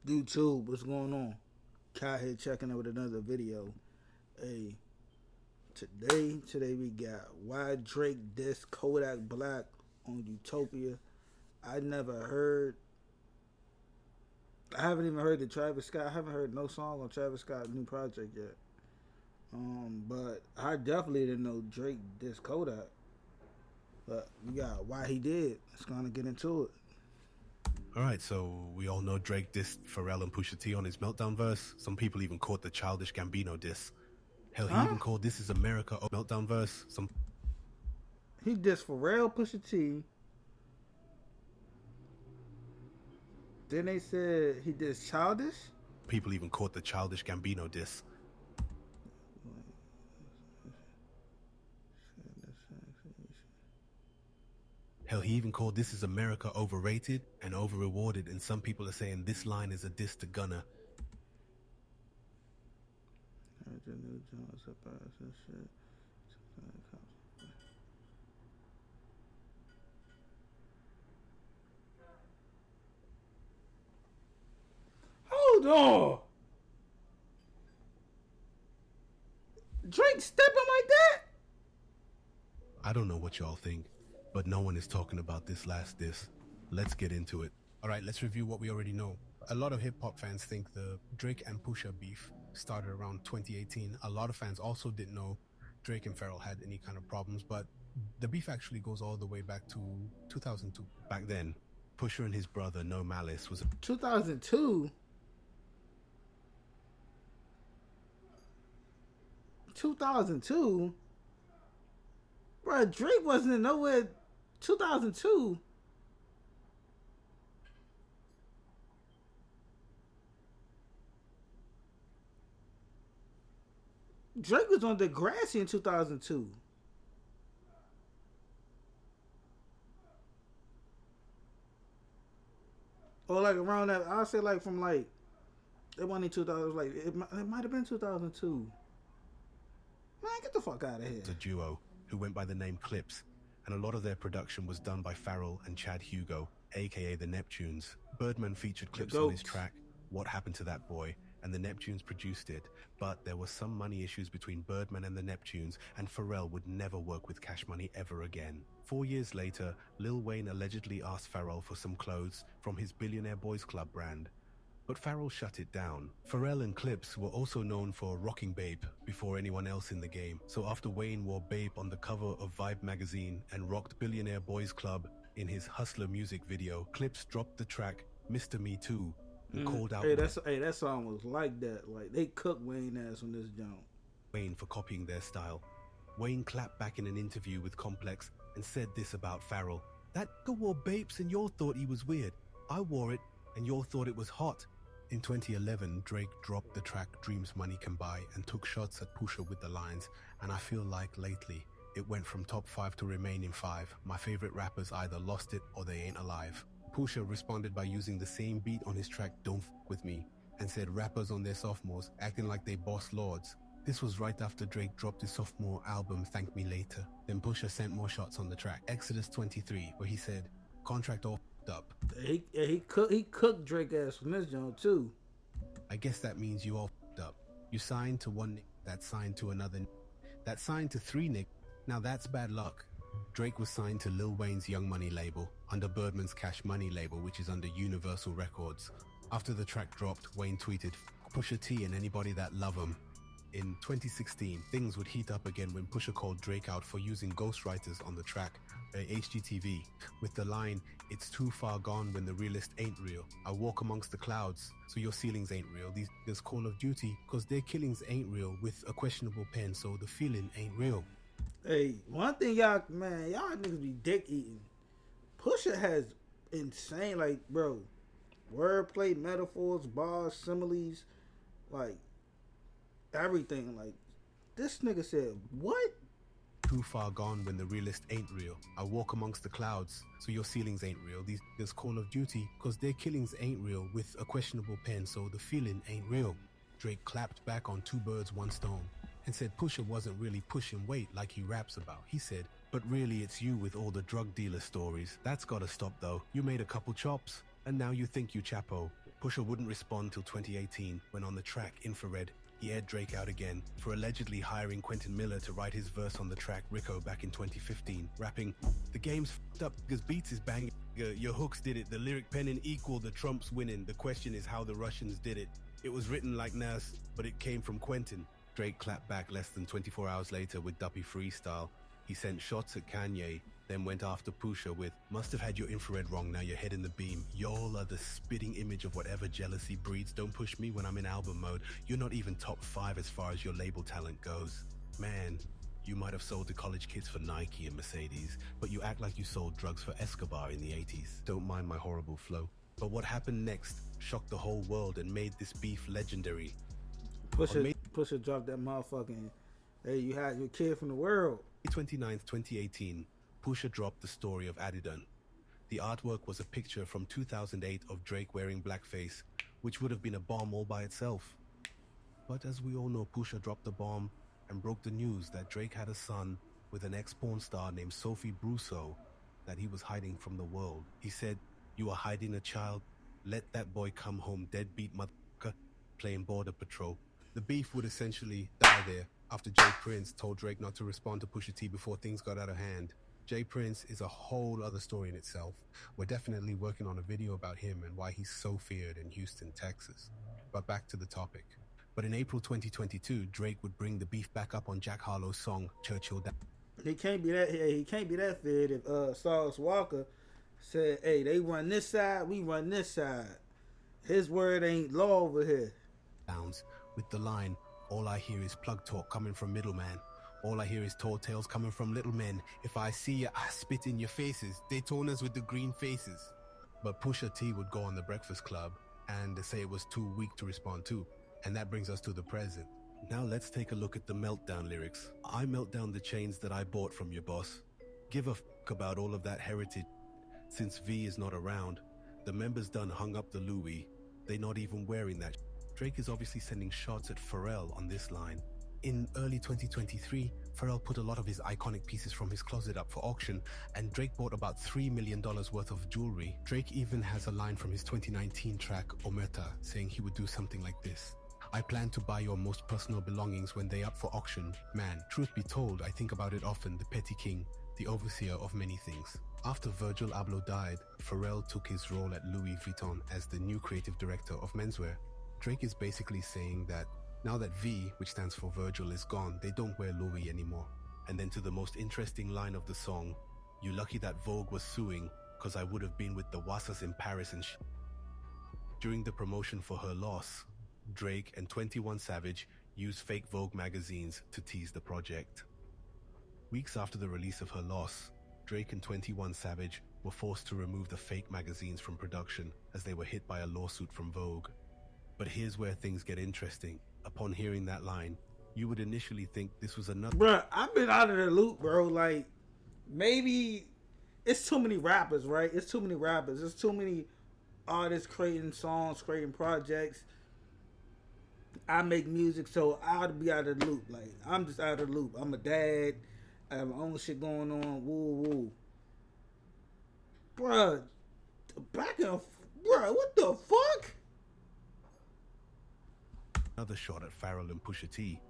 YouTube, what's going on? Kai here checking out with another video. Hey, today we got why Drake dissed Kodak Black on Utopia. I never heard. I haven't even heard the Travis Scott. I haven't heard no song on Travis Scott's new project yet. But I definitely didn't know Drake dissed Kodak. But we got why he did. Let's gonna get into it. Alright, so we all know Drake dissed Pharrell and Pusha T on his Meltdown verse. Some people even caught the Childish Gambino diss. Hell, he even called This Is America a Meltdown verse. He dissed Pharrell, Pusha T. Then they said he dissed Childish. People even caught the Childish Gambino diss. Hell, he even called This Is America overrated and over-rewarded, and some people are saying this line is a diss to Gunna. Hold on. Drake stepping like that? I don't know what y'all think, but no one is talking about this last diss. Let's get into it. Alright, let's review what we already know. A lot of hip-hop fans think the Drake and Pusha beef started around 2018. A lot of fans also didn't know Drake and Pharrell had any kind of problems, but the beef actually goes all the way back to 2002. Back then, Pusha and his brother No Malice was 2002. 2002. Bro, Drake wasn't in nowhere 2002. Drake was on Degrassi in 2002. Or like around that, I'll say like from like, it wasn't in 2000, like, it might have been 2002. Man, get the fuck out of here. a duo who went by the name Clips, and a lot of their production was done by Pharrell and Chad Hugo, aka the Neptunes. Birdman featured Clips on his track What Happened to That Boy, and the Neptunes produced it, but there were some money issues between Birdman and the Neptunes, and Pharrell would never work with Cash Money ever again. 4 years later, Lil Wayne allegedly asked Pharrell for some clothes from his Billionaire Boys Club brand, but Pharrell shut it down. Pharrell and Clips were also known for rocking Bape before anyone else in the game, so after Wayne wore Bape on the cover of Vibe magazine and rocked Billionaire Boys Club in his Hustler music video, Clips dropped the track Mr. Me Too and called out that song was like that. Like, they cooked Wayne ass on this jump. Wayne for copying their style. Wayne clapped back in an interview with Complex and said this about Pharrell: "That nigga wore Bapes and y'all thought he was weird. I wore it and y'all thought it was hot." In 2011, Drake dropped the track Dreams Money Can Buy and took shots at Pusha with the lines, and I feel like lately it went from top 5 to remaining 5. My favorite rappers either lost it or they ain't alive. Pusha responded by using the same beat on his track Don't F With Me and said rappers on their sophomores acting like they boss lords. This was right after Drake dropped his sophomore album Thank Me Later. Then Pusha sent more shots on the track Exodus 23, where he said, "Contract all f***ed up." He cooked Drake ass from this joint too. I guess that means you all f***ed up. You signed to one nick, that signed to another nick, that signed to 3 nick. Now that's bad luck. Drake was signed to Lil Wayne's Young Money label, under Birdman's Cash Money label, which is under Universal Records. After the track dropped, Wayne tweeted, "Pusha T and anybody that love him." In 2016, things would heat up again when Pusha called Drake out for using ghostwriters on the track, HGTV, with the line, "It's too far gone when the realist ain't real. I walk amongst the clouds, so your ceilings ain't real. These niggas Call of Duty, cause their killings ain't real, with a questionable pen, so the feeling ain't real." Hey, one thing y'all niggas be dick eating. Pusha has insane, like, bro, wordplay, metaphors, bars, similes, like, everything. Like, this nigga said, what? Too far gone when the realist ain't real. I walk amongst the clouds, so your ceilings ain't real. These niggas Call of Duty, cause their killings ain't real, with a questionable pen, so the feeling ain't real. Drake clapped back on 2 birds, 1 stone, and said Pusha wasn't really pushing weight like he raps about. He said, "But really it's you with all the drug dealer stories. That's gotta stop though. You made a couple chops, and now you think you chapo." Pusha wouldn't respond till 2018 when on the track Infrared, he aired Drake out again for allegedly hiring Quentin Miller to write his verse on the track Rico back in 2015, rapping, "The game's f***ed up because beats is banging. Your hooks did it. The lyric penning equal the Trumps winning. The question is how the Russians did it. It was written like Nas, but it came from Quentin." Drake clapped back less than 24 hours later with Duppy Freestyle. He sent shots at Kanye, then went after Pusha with, "Must have had your infrared wrong, now you're head in the beam. Y'all are the spitting image of whatever jealousy breeds. Don't push me when I'm in album mode. You're not even top 5 as far as your label talent goes. Man, you might have sold to college kids for Nike and Mercedes, but you act like you sold drugs for Escobar in the 80s. Don't mind my horrible flow." But what happened next shocked the whole world and made this beef legendary. Pusha dropped that motherfucking, "Hey, you had your kid from the world." May 29th, 2018, Pusha dropped the story of Adidon. The artwork was a picture from 2008 of Drake wearing blackface, which would have been a bomb all by itself. But as we all know, Pusha dropped the bomb and broke the news that Drake had a son with an ex-porn star named Sophie Brousseau that he was hiding from the world. He said, "You are hiding a child? Let that boy come home, deadbeat motherfucker, playing Border Patrol." The beef would essentially die there after Jay Prince told Drake not to respond to Pusha T before things got out of hand. Jay Prince is a whole other story in itself. We're definitely working on a video about him and why he's so feared in Houston, Texas. But back to the topic. But in April 2022, Drake would bring the beef back up on Jack Harlow's song Churchill Down. He can't be that feared if Sauce Walker said, "Hey, they run this side, we run this side. His word ain't law over here." With the line, "All I hear is plug talk coming from middleman. All I hear is tall tales coming from little men. If I see ya, I spit in your faces. Daytonas with the green faces." But Pusha T would go on The Breakfast Club and say it was too weak to respond to. And that brings us to the present. Now let's take a look at the meltdown lyrics. "I melt down the chains that I bought from your boss. Give a f*** about all of that heritage. Since V is not around, the members done hung up the Louis. They not even wearing that." Drake is obviously sending shots at Pharrell on this line. In early 2023, Pharrell put a lot of his iconic pieces from his closet up for auction, and Drake bought about $3 million worth of jewelry. Drake even has a line from his 2019 track, Omerta, saying he would do something like this. "I plan to buy your most personal belongings when they up for auction. Man, truth be told, I think about it often, the petty king, the overseer of many things." After Virgil Abloh died, Pharrell took his role at Louis Vuitton as the new creative director of menswear. Drake is basically saying that now that V, which stands for Virgil, is gone, they don't wear Louis anymore. And then to the most interesting line of the song, "You lucky that Vogue was suing, cause I would have been with the Wassas in Paris and sh." During the promotion for her loss, Drake and 21 Savage used fake Vogue magazines to tease the project. Weeks after the release of her loss, Drake and 21 Savage were forced to remove the fake magazines from production as they were hit by a lawsuit from Vogue. But here's where things get interesting. Upon hearing that line, you would initially think this was another... Bruh, I've been out of the loop, bro. Like, maybe it's too many rappers, right? It's too many rappers. There's too many artists creating songs, creating projects. I make music, so I'll be out of the loop. Like, I'm just out of the loop. I'm a dad. I have my own shit going on. Woo, woo. Bruh, bruh, what the fuck? Another shot at Pharrell and Pusha T,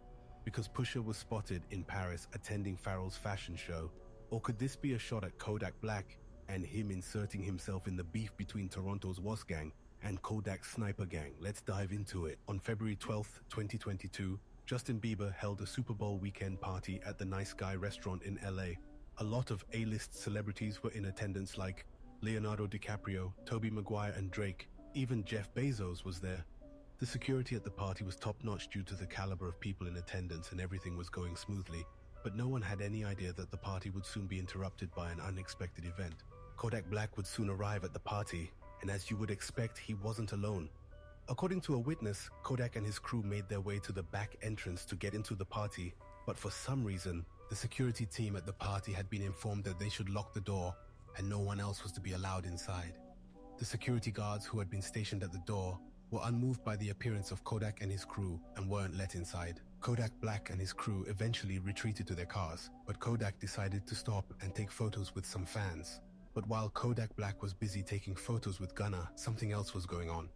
because Pusha was spotted in Paris attending Pharrell's fashion show. Or could this be a shot at Kodak Black and him inserting himself in the beef between Toronto's Was Gang and Kodak's Sniper Gang? Let's dive into it. On February 12th, 2022, Justin Bieber held a Super Bowl weekend party at the Nice Guy restaurant in LA. A lot of A-list celebrities were in attendance like Leonardo DiCaprio, Tobey Maguire and Drake. Even Jeff Bezos was there. The security at the party was top-notch due to the caliber of people in attendance and everything was going smoothly, but no one had any idea that the party would soon be interrupted by an unexpected event. Kodak Black would soon arrive at the party, and as you would expect, he wasn't alone. According to a witness, Kodak and his crew made their way to the back entrance to get into the party, but for some reason, the security team at the party had been informed that they should lock the door and no one else was to be allowed inside. The security guards who had been stationed at the door were unmoved by the appearance of Kodak and his crew and weren't let inside. Kodak Black and his crew eventually retreated to their cars, but Kodak decided to stop and take photos with some fans. But while Kodak Black was busy taking photos with Gunna, something else was going on.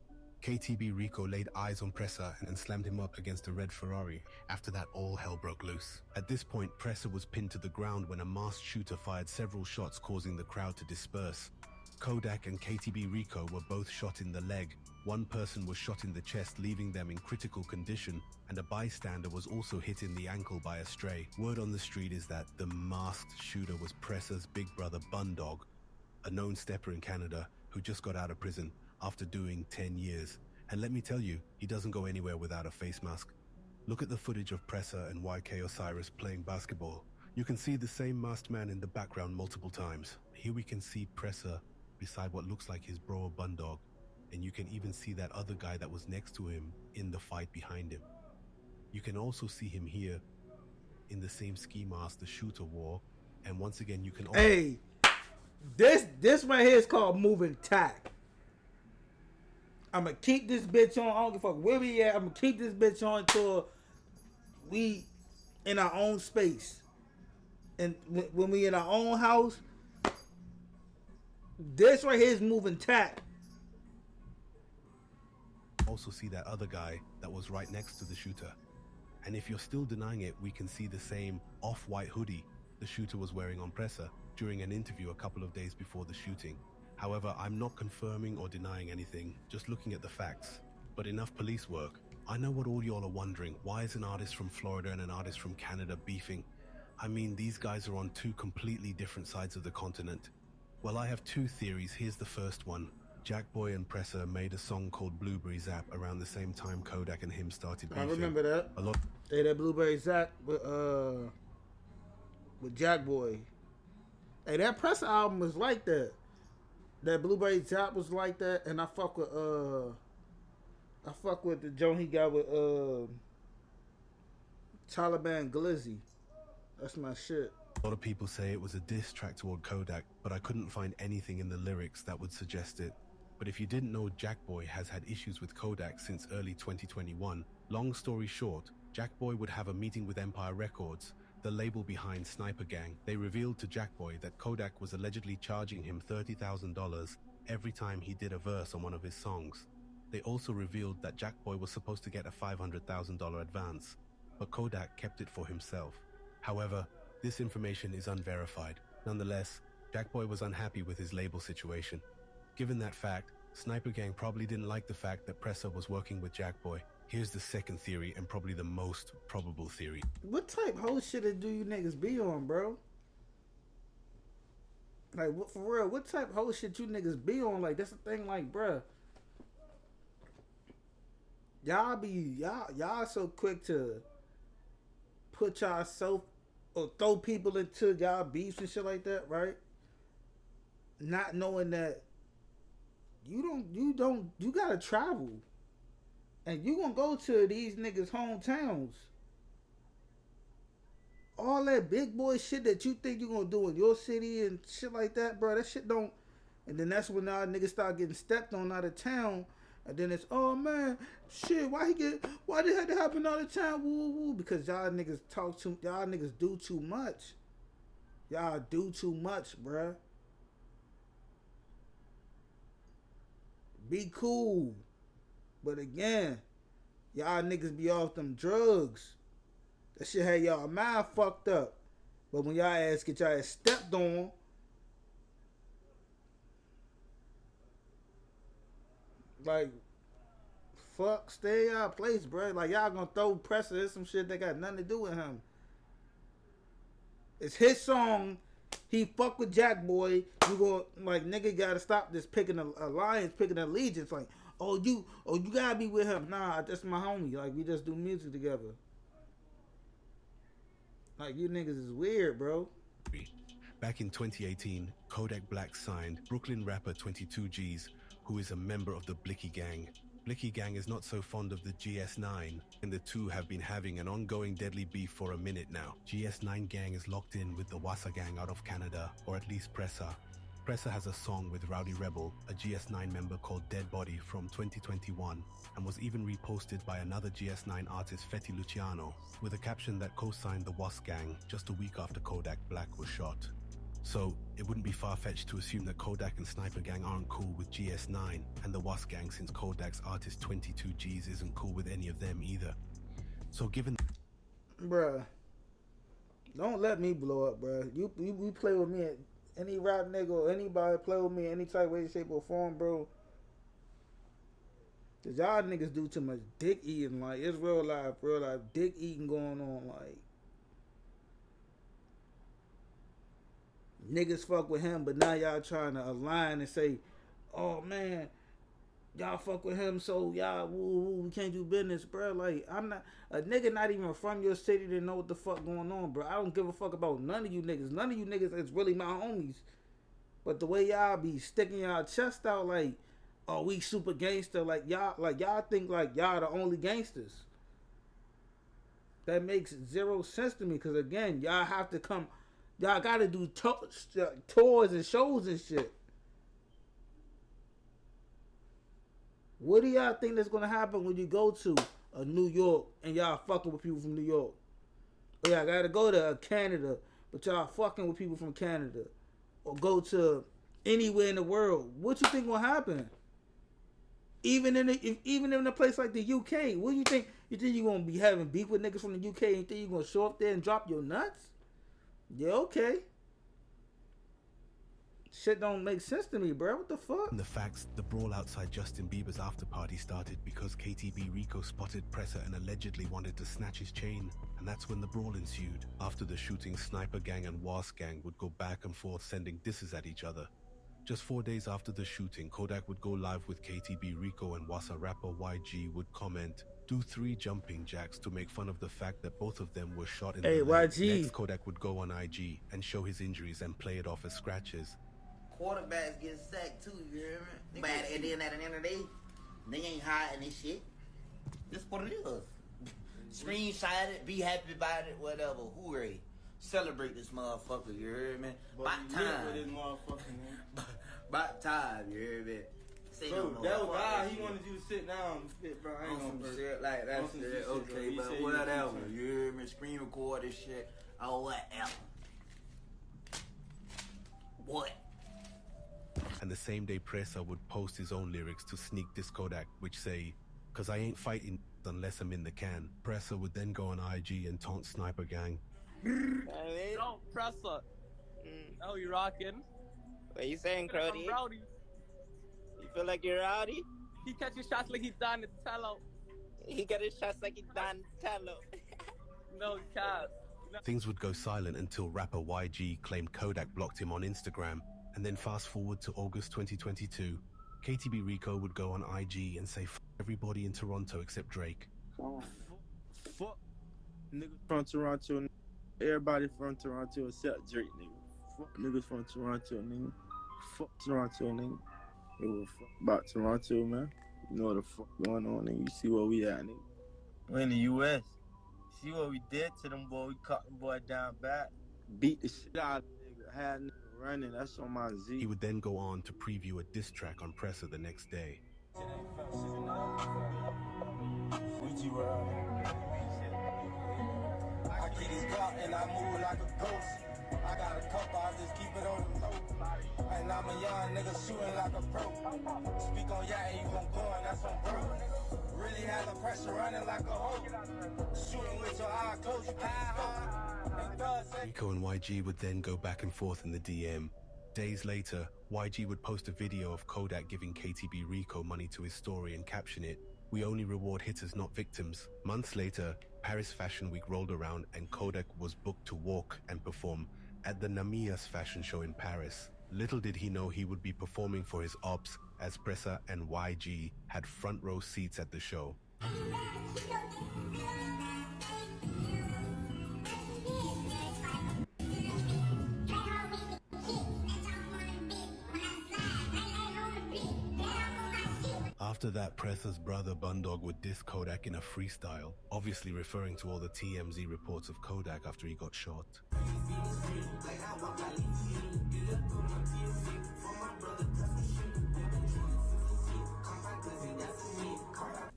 KTB Rico laid eyes on Presser and slammed him up against a red Ferrari. After that, all hell broke loose. At this point, Presser was pinned to the ground when a masked shooter fired several shots, causing the crowd to disperse. Kodak and KTB Rico were both shot in the leg. One person was shot in the chest, leaving them in critical condition, and a bystander was also hit in the ankle by a stray. Word on the street is that the masked shooter was Presser's big brother Bundog, a known stepper in Canada who just got out of prison after doing 10 years. And let me tell you, he doesn't go anywhere without a face mask. Look at the footage of Presser and YK Osiris playing basketball. You can see the same masked man in the background multiple times. Here we can see Presser beside what looks like his bro Bundog, and you can even see that other guy that was next to him in the fight behind him. You can also see him here in the same ski mask the shooter wore, and once again you can also... Hey, this right here is called moving tack. I'ma keep this bitch on. I don't give a fuck where we at. I'ma keep this bitch on until we in our own space. And when we in our own house, this right here is moving tack. Also see that other guy that was right next to the shooter. And if you're still denying it, we can see the same off-white hoodie the shooter was wearing on Presser during an interview a couple of days before the shooting. However, I'm not confirming or denying anything, just looking at the facts. But enough police work. I know what all y'all are wondering. Why is an artist from Florida and an artist from Canada beefing? I mean, these guys are on two completely different sides of the continent. Well, I have two theories. Here's the first one. Jackboy and Presser made a song called Blueberry Zap around the same time Kodak and him started beefing. I remember that. A lot. Hey, that Blueberry Zap with Jackboy. Hey, that Presser album was like that. That Blueberry Zap was like that, and I fuck with the joint he got with Taliban Glizzy. That's my shit. A lot of people say it was a diss track toward Kodak, but I couldn't find anything in the lyrics that would suggest it. But if you didn't know, Jackboy has had issues with Kodak since early 2021. Long story short, Jackboy would have a meeting with Empire Records, the label behind Sniper Gang. They revealed to Jackboy that Kodak was allegedly charging him $30,000 every time he did a verse on one of his songs. They also revealed that Jackboy was supposed to get a $500,000 advance, but Kodak kept it for himself. However, this information is unverified. Nonetheless, Jackboy was unhappy with his label situation. Given that fact, Sniper Gang probably didn't like the fact that Presser was working with Jackboy. Here's the second theory, and probably the most probable theory. What type whole shit do you niggas be on, bro? Like, what, for real, what type whole shit you niggas be on? Like, that's the thing, like, bruh. Y'all so quick to put yourself or throw people into y'all beefs and shit like that, right? Not knowing that you gotta travel. And you gonna go to these niggas' hometowns. All that big boy shit that you think you gonna do in your city and shit like that, bro, that shit don't. And then that's when our niggas start getting stepped on out of town. And then it's, oh man, shit, why did it have to happen out of town? Woo woo. Because y'all niggas y'all niggas do too much. Y'all do too much, bruh. Be cool. But again, y'all niggas be off them drugs. That shit had y'all mind fucked up. But when y'all ass get y'all ass stepped on, like, fuck, stay in y'all place, bro. Like, y'all gonna throw Presser in some shit that got nothing to do with him. It's his song. He fuck with Jackboy. You go, like, nigga gotta stop this picking alliance, picking allegiance. Like, oh you gotta be with him. Nah, that's my homie. Like, we just do music together. Like, you niggas is weird, bro. Back in 2018, Kodak Black signed Brooklyn rapper 22G's, who is a member of the Blicky Gang. Blicky Gang is not so fond of the GS9, and the two have been having an ongoing deadly beef for a minute now. GS9 Gang is locked in with the Wassa Gang out of Canada, or at least Presser. Presser has a song with Rowdy Rebel, a GS9 member called Dead Body from 2021, and was even reposted by another GS9 artist, Fetty Luciano, with a caption that co-signed the Was Gang just a week after Kodak Black was shot. So it wouldn't be far-fetched to assume that Kodak and Sniper Gang aren't cool with GS9 and the Was Gang, since Kodak's artist 22Gs isn't cool with any of them either. So given... Bruh, don't let me blow up, bruh. You play with me, any rap nigga or anybody play with me any type, way, shape, or form, bro. Cause y'all niggas do too much dick eating. Like, it's real life dick eating going on. Like, niggas fuck with him, but now y'all trying to align and say, oh man, y'all fuck with him, so y'all we can't do business, bro. Like, I'm not a nigga, not even from your city to know what the fuck going on, bro. I don't give a fuck about none of you niggas. None of you niggas is really my homies. But the way y'all be sticking y'all chest out, like, oh, we super gangster, like y'all think like y'all the only gangsters. That makes zero sense to me, because again, y'all have to come, y'all gotta do tours and shows and shit. What do y'all think that's gonna happen when you go to New York and y'all fucking with people from New York? Or y'all gotta go to Canada, but y'all fucking with people from Canada. Or go to anywhere in the world. What you think gonna happen? Even in a place like the UK, what do you think? You think you gonna be having beef with niggas from the UK and you think you gonna show up there and drop your nuts? Yeah, okay. Shit don't make sense to me, bro. What the fuck? The facts, the brawl outside Justin Bieber's after party started because KTB Rico spotted Presser and allegedly wanted to snatch his chain. And that's when the brawl ensued. After the shooting, Sniper Gang and Was Gang would go back and forth sending disses at each other. Just 4 days after the shooting, Kodak would go live with KTB Rico, and Wassa rapper YG would comment, "Do 3 jumping jacks," to make fun of the fact that both of them were shot in the leg. YG. Next, Kodak would go on IG and show his injuries and play it off as scratches. Quarterbacks get sacked too, you hear me? But at the end of the day, they ain't hiding this shit. This what it is. Screenshot it, be happy about it, whatever. Hooray. Celebrate this motherfucker, you hear me? About time. With this motherfucker, man. About time, you hear me? Say Bro, no that was more. why he wanted you to sit down and spit, bro. I ain't On gonna some shit like that on some shit, shit, okay, bro. He but said he whatever, was you hear me? Screen record this shit, or whatever. What? And the same day, Presser would post his own lyrics to sneak diss Kodak, which say, "Cause I ain't fighting unless I'm in the can." Presser would then go on IG and taunt Sniper Gang. Yo, Presser. How you rocking? What you saying, Crody? Rowdy. You feel like you're rowdy? He catches shots like he done it. Tell out. He got his shots like he done Tello. No cap. Things would go silent until rapper YG claimed Kodak blocked him on Instagram. And then fast forward to August 2022, KTB Rico would go on IG and say "F everybody in Toronto except Drake." Fuck niggas from Toronto. Everybody from Toronto except Drake, nigga. Fuck niggas from Toronto, nigga. Fuck Toronto, nigga. Give a fuck about Toronto, man. You know what the fuck going on, nigga. You see where we at, nigga. We in the U.S. See what we did to them boy. We caught them boy down back. Beat the shit out of nigga. Had nigga running. That's on my Z. He would then go on to preview a diss track on Presser the next day. I keep this Glock and I move like a ghost. I got a couple, I just keep it on the low. And I'm a young nigga shooting like a pro. Speak on yeah, you gon' go and that's on bro. Really have the pressure running like a hoe. Shooting with your eye closed, you can't Rico and YG would then go back and forth in the DM. Days later, YG would post a video of Kodak giving KTB Rico money to his story and caption it, "We only reward hitters, not victims." Months later, Paris Fashion Week rolled around and Kodak was booked to walk and perform at the Namias fashion show in Paris. Little did he know he would be performing for his ops, as Presser and YG had front row seats at the show. After that, Presser's brother Bundog would diss Kodak in a freestyle, obviously referring to all the TMZ reports of Kodak after he got shot.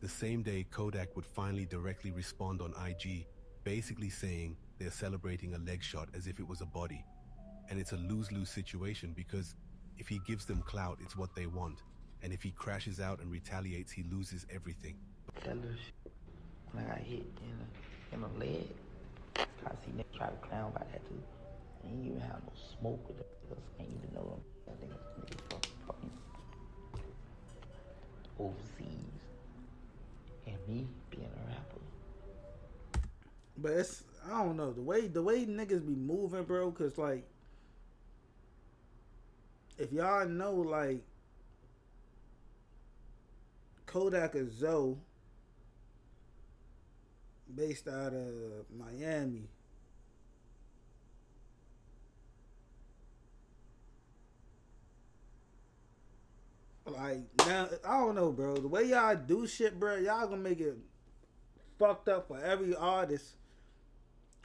The same day, Kodak would finally directly respond on IG, basically saying they're celebrating a leg shot as if it was a body. And it's a lose-lose situation because if he gives them clout, it's what they want. And if he crashes out and retaliates, he loses everything. That little shit, when I got hit in the leg, I see niggas try to clown about that too. And he even have no smoke with them niggas. I ain't even know them. I think niggas fucking overseas. And me being a rapper. But it's, I don't know, the way niggas be moving, bro, cause like, if y'all know, like, Kodak is Zoe, based out of Miami. Like, now, I don't know, bro. The way y'all do shit, bro, y'all gonna make it fucked up for every artist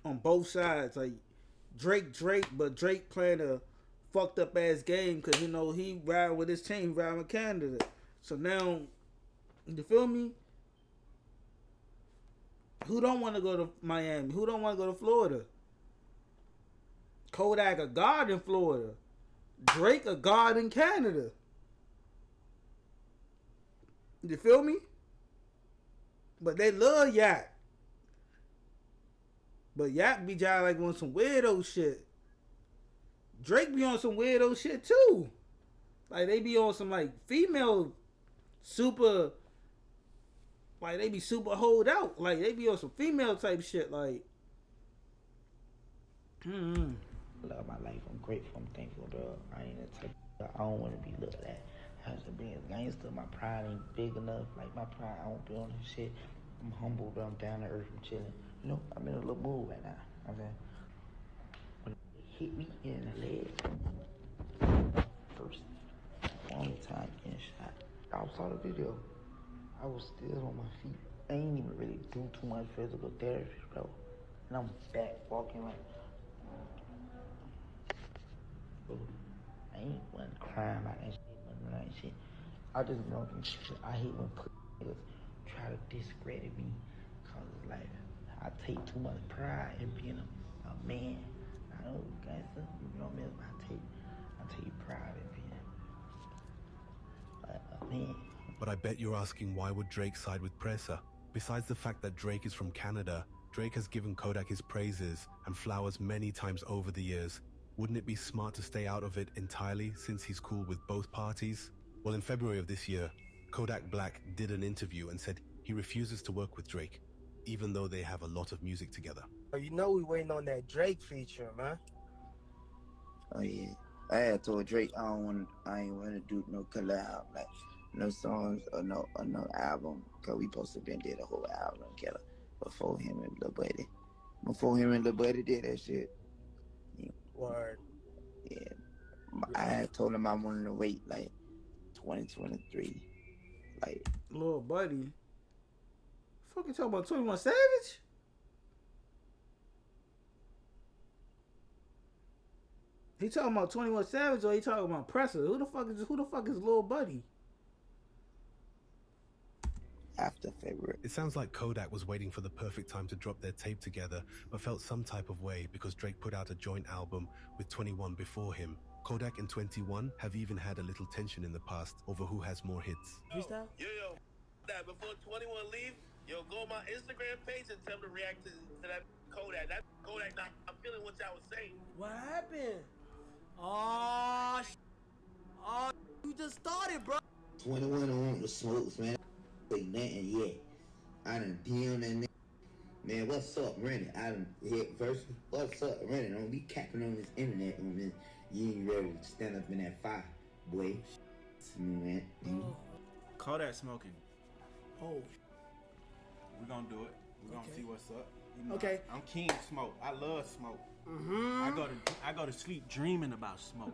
on both sides. Like, Drake, but Drake playing a fucked up ass game because, you know, he riding with his team, riding with Canada. So now, you feel me? Who don't want to go to Miami? Who don't want to go to Florida? Kodak a god in Florida. Drake a god in Canada. You feel me? But they love Yak. But Yak be jiving like on some weirdo shit. Drake be on some weirdo shit too. Like they be on some like female super, like they be super hold out. Like they be on some female type shit. Like, Love my life. I'm grateful. I'm thankful, bro. I ain't that type of, I don't want to be looked at as a being a gangster. My pride ain't big enough. Like my pride, I don't be on this shit. I'm humble, but I'm down to earth. I'm chilling. You know, I'm in a little mood right now. Okay. When it hit me in the leg, first, only time getting shot. I saw the video. I was still on my feet. I ain't even really do too much physical therapy, bro. And I'm back walking like, bro, I ain't one crying about that shit, none of that shit. I just know some shit. I hate when niggas try to discredit me, cause it's like I take too much pride in being a man. I know gangster, you know what I mean? I take pride in being a man. But I bet you're asking why would Drake side with Pressa? Besides the fact that Drake is from Canada, Drake has given Kodak his praises and flowers many times over the years. Wouldn't it be smart to stay out of it entirely since he's cool with both parties? Well, in February of this year, Kodak Black did an interview and said he refuses to work with Drake, even though they have a lot of music together. You know we waiting on that Drake feature, man. Oh yeah, I had told Drake I ain't want to do no collab, like no songs or no album, cause we supposed to been did a whole album together before him and Lil Buddy. Before him and Lil Buddy did that shit. Yeah. Word. Yeah, I had told him I wanted to wait like 2023, like. Lil Buddy. Fucking talking about 21 Savage? He talking about 21 Savage or he talking about Pressa? Who the fuck is Lil Buddy? After February. It sounds like Kodak was waiting for the perfect time to drop their tape together, but felt some type of way because Drake put out a joint album with 21 before him. Kodak and 21 have even had a little tension in the past over who has more hits. Freestyle? Yo, that before 21 leave, yo, go on my Instagram page and tell them to react to that Kodak. That Kodak, I'm feeling what y'all was saying. What happened? You just started, bro. 21 don't want the smokes, man. Say nothing yet. I done DM that nigga. Man, what's up, Rennie? I done hit verse. What's up, Rennie? Don't be capping on this internet on this. You ain't ready to stand up in that fire, boy. Man. Kodak smoking. Oh. We're gonna do it. We're gonna see what's up. You know, Okay. I'm king smoke. I love smoke. Mm-hmm. I go to sleep dreaming about smoke.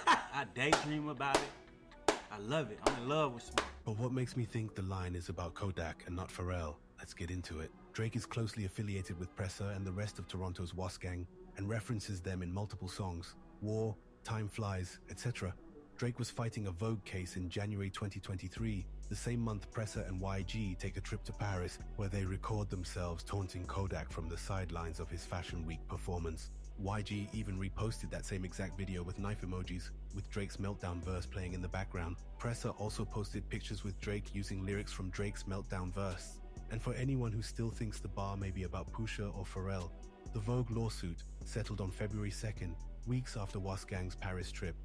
I daydream about it. I love it. I'm in love with smoke. But what makes me think the line is about Kodak and not Pharrell? Let's get into it. Drake is closely affiliated with Pressa and the rest of Toronto's Was Gang and references them in multiple songs. War, Time Flies, etc. Drake was fighting a Vogue case in January 2023, the same month Pressa and YG take a trip to Paris where they record themselves taunting Kodak from the sidelines of his Fashion Week performance. YG even reposted that same exact video with knife emojis, with Drake's Meltdown verse playing in the background. Presser also posted pictures with Drake using lyrics from Drake's Meltdown verse. And for anyone who still thinks the bar may be about Pusha or Pharrell, the Vogue lawsuit settled on February 2nd, weeks after Was Gang's Paris trip.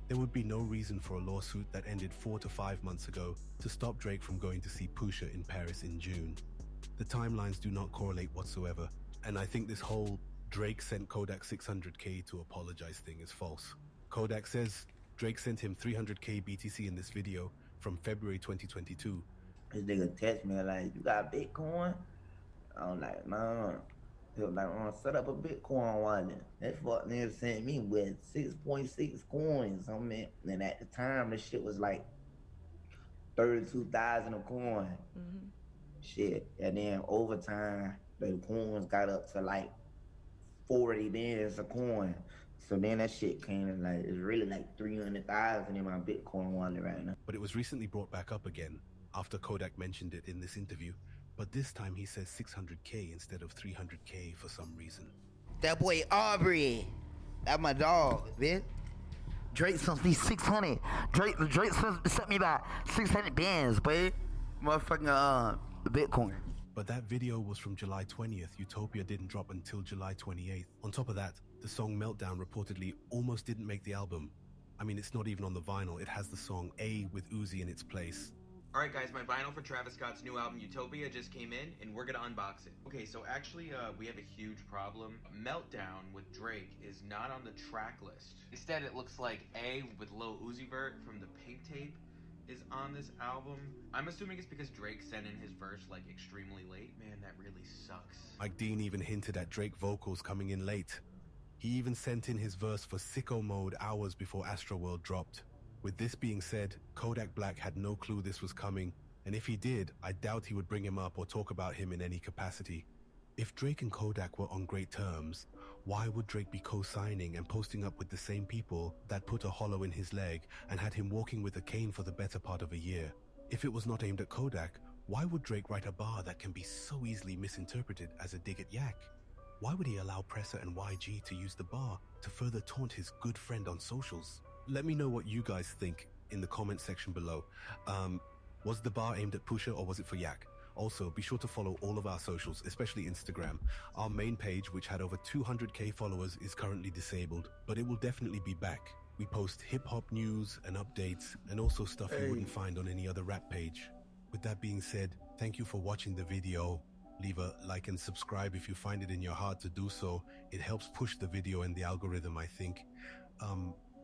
There would be no reason for a lawsuit that ended 4 to 5 months ago to stop Drake from going to see Pusha in Paris in June. The timelines do not correlate whatsoever, and I think this whole Drake sent Kodak 600k to apologize thing is false. Kodak says Drake sent him 300k BTC in this video from February 2022. This nigga text me like, you got Bitcoin? I'm like, nah. He was like, set up a Bitcoin wallet. That fuck nigga sent me with 6.6 coins. I mean, and at the time, the shit was like 32,000 a coin. Shit. And then over time, the coins got up to like 40 bands a coin. So then that shit came to like, it's really like 300,000 in my Bitcoin wallet right now. But it was recently brought back up again after Kodak mentioned it in this interview. But this time he says 600k instead of 300k for some reason. That boy Aubrey, that's my dog, man. Drake sent me 600. Drake sent me about 600 bands, boy. Motherfucking Bitcoin. But that video was from July 20th. Utopia didn't drop until July 28th. On top of that, the song Meltdown reportedly almost didn't make the album. I mean, it's not even on the vinyl. It has the song A with Uzi in its place. Alright guys, my vinyl for Travis Scott's new album Utopia just came in, and we're gonna unbox it. Okay, so actually, we have a huge problem. Meltdown with Drake is not on the track list. Instead, it looks like A with Lil Uzi Vert from the Pink Tape is on this album. I'm assuming it's because Drake sent in his verse like extremely late. Man, that really sucks. Mike Dean even hinted at Drake vocals coming in late. He even sent in his verse for Sicko Mode hours before Astroworld dropped. With this being said, Kodak Black had no clue this was coming, and if he did, I doubt he would bring him up or talk about him in any capacity. If Drake and Kodak were on great terms, why would Drake be co-signing and posting up with the same people that put a hollow in his leg and had him walking with a cane for the better part of a year? If it was not aimed at Kodak, why would Drake write a bar that can be so easily misinterpreted as a dig at Yak? Why would he allow Presser and YG to use the bar to further taunt his good friend on socials? Let me know what you guys think in the comment section below. Was the bar aimed at Pusha or was it for Yak? Also, be sure to follow all of our socials, especially Instagram. Our main page, which had over 200k followers, is currently disabled, but it will definitely be back. We post hip-hop news and updates, and also stuff you wouldn't find on any other rap page. With that being said, thank you for watching the video. Leave a like and subscribe if you find it in your heart to do so. It helps push the video and the algorithm, I think.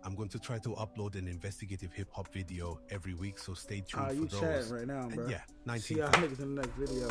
I'm going to try to upload an investigative hip-hop video every week, so stay tuned for you those. chatting right now, bro. Yeah, 19. See y'all niggas in the next video.